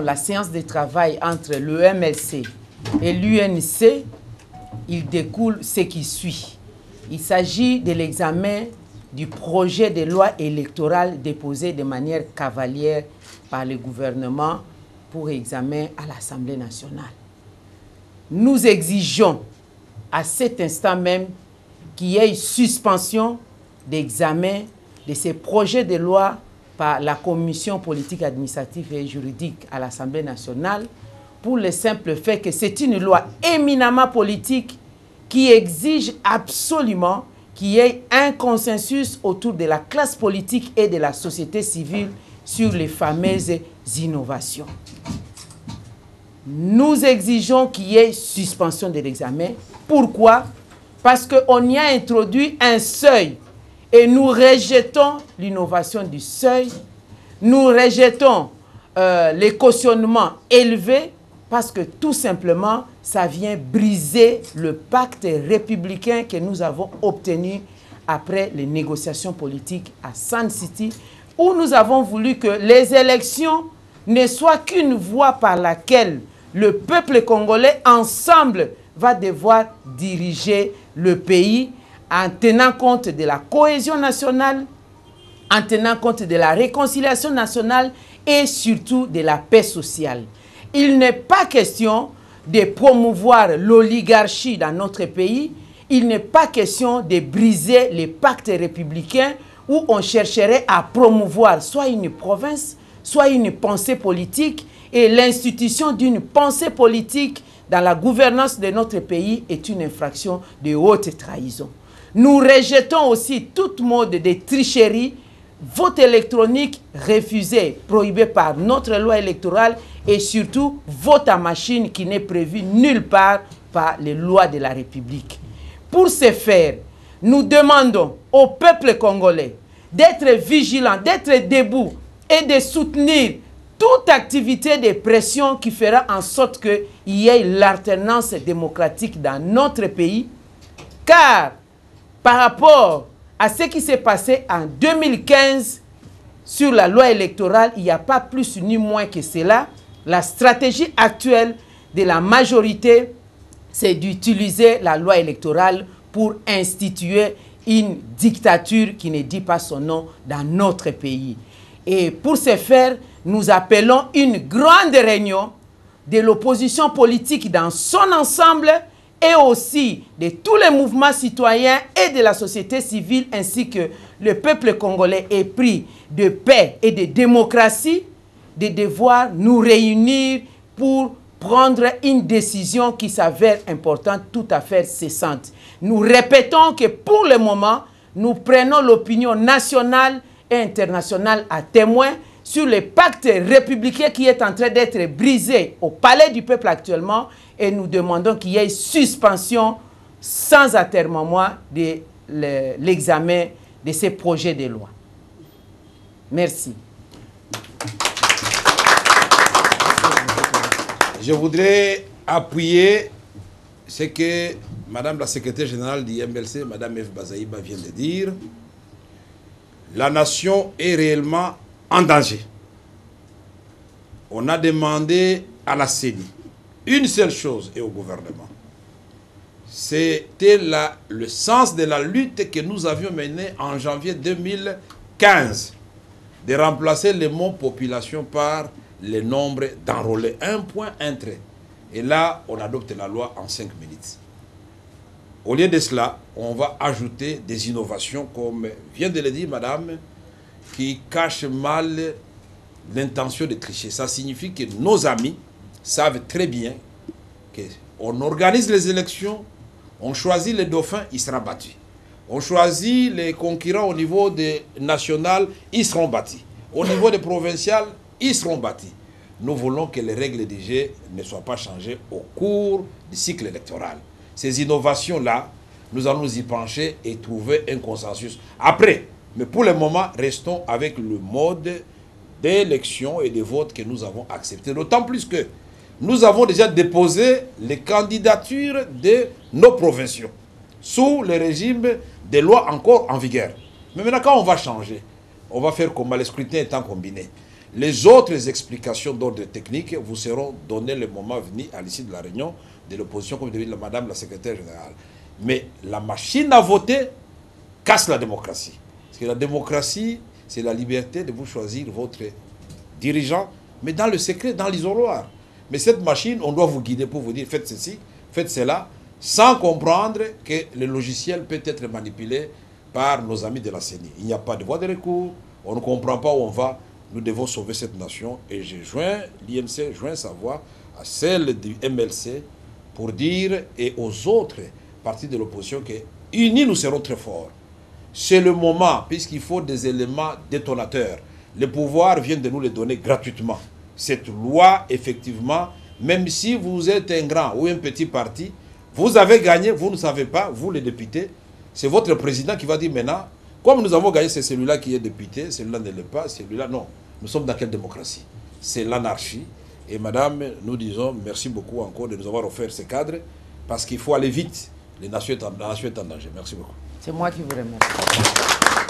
la séance de travail entre le MLC et l'UNC, il découle ce qui suit. Il s'agit de l'examen du projet de loi électorale déposé de manière cavalière par le gouvernement pour examen à l'Assemblée nationale. Nous exigeons à cet instant même qu'il y ait une suspension d'examen de ces projets de loi par la Commission politique, administrative et juridique à l'Assemblée nationale pour le simple fait que c'est une loi éminemment politique qui exige absolument qu'il y ait un consensus autour de la classe politique et de la société civile sur les fameuses innovations. Nous exigeons qu'il y ait suspension de l'examen. Pourquoi? Parce qu'on y a introduit un seuil et nous rejetons l'innovation du seuil, nous rejetons les cautionnements élevés parce que tout simplement, ça vient briser le pacte républicain que nous avons obtenu après les négociations politiques à Sun City, où nous avons voulu que les élections ne soient qu'une voie par laquelle le peuple congolais ensemble va devoir diriger le pays en tenant compte de la cohésion nationale, en tenant compte de la réconciliation nationale et surtout de la paix sociale. Il n'est pas question de promouvoir l'oligarchie dans notre pays. Il n'est pas question de briser les pactes républicains où on chercherait à promouvoir soit une province, soit une pensée politique. Et l'institution d'une pensée politique dans la gouvernance de notre pays est une infraction de haute trahison. Nous rejetons aussi toute mode de tricherie, vote électronique refusé, prohibé par notre loi électorale et surtout vote à machine qui n'est prévu nulle part par les lois de la République. Pour ce faire, nous demandons au peuple congolais d'être vigilant, d'être debout et de soutenir toute activité de pression qui fera en sorte qu'il y ait l'alternance démocratique dans notre pays, car par rapport à ce qui s'est passé en 2015 sur la loi électorale, il n'y a pas plus ni moins que cela. La stratégie actuelle de la majorité, c'est d'utiliser la loi électorale pour instituer une dictature qui ne dit pas son nom dans notre pays. Et pour ce faire, nous appelons une grande réunion de l'opposition politique dans son ensemble et aussi de tous les mouvements citoyens et de la société civile ainsi que le peuple congolais épris de paix et de démocratie, de devoir nous réunir pour prendre une décision qui s'avère importante, tout à fait cessante. Nous répétons que pour le moment, nous prenons l'opinion nationale et internationale à témoin sur le pacte républicain qui est en train d'être brisé au palais du peuple actuellement et nous demandons qu'il y ait suspension sans atermoiement de l'examen de ces projets de loi. Merci. Je voudrais appuyer ce que Madame la secrétaire générale du MLC, Madame F. Bazaïba, vient de dire. La nation est réellement en danger. On a demandé à la CENI une seule chose et au gouvernement. C'était le sens de la lutte que nous avions menée en janvier 2015 de remplacer le mot population par le nombre d'enrôlés. Un point, un trait. Et là, on adopte la loi en 5 minutes. Au lieu de cela, on va ajouter des innovations, comme vient de le dire madame, qui cachent mal l'intention de tricher. Ça signifie que nos amis savent très bien qu'on organise les élections, on choisit le dauphin, il sera battu. On choisit les concurrents au niveau des national, ils seront battus. Au niveau des provinciales, ils seront battus. Nous voulons que les règles du jeu ne soient pas changées au cours du cycle électoral. Ces innovations-là, nous allons nous y pencher et trouver un consensus. Après, mais pour le moment, restons avec le mode d'élection et de vote que nous avons accepté. D'autant plus que nous avons déjà déposé les candidatures de nos provinciaux sous le régime des lois encore en vigueur. Mais maintenant, quand on va changer, on va faire comment? Le scrutin étant combiné. Les autres explications d'ordre technique vous seront données le moment venu à l'issue de la réunion de l'opposition, comme dit Madame la secrétaire générale. Mais la machine à voter casse la démocratie. Parce que la démocratie, c'est la liberté de vous choisir votre dirigeant, mais dans le secret, dans l'isoloir. Mais cette machine, on doit vous guider pour vous dire faites ceci, faites cela, sans comprendre que le logiciel peut être manipulé par nos amis de la CENI. Il n'y a pas de voie de recours, on ne comprend pas où on va. Nous devons sauver cette nation. Et j'ai joint, l'IMC joint sa voix à celle du MLC pour dire, et aux autres partis de l'opposition, que unis nous serons très forts. C'est le moment, puisqu'il faut des éléments détonateurs. Le pouvoir vient de nous les donner gratuitement. Cette loi, effectivement, même si vous êtes un grand ou un petit parti, vous avez gagné, vous ne savez pas, vous les députés, c'est votre président qui va dire maintenant, comme nous avons gagné, c'est celui-là qui est député, celui-là ne l'est pas, celui-là non. Nous sommes dans quelle démocratie? C'est l'anarchie. Et madame, nous disons merci beaucoup encore de nous avoir offert ce cadre, parce qu'il faut aller vite. La nation est en danger. Merci beaucoup. C'est moi qui vous remercie.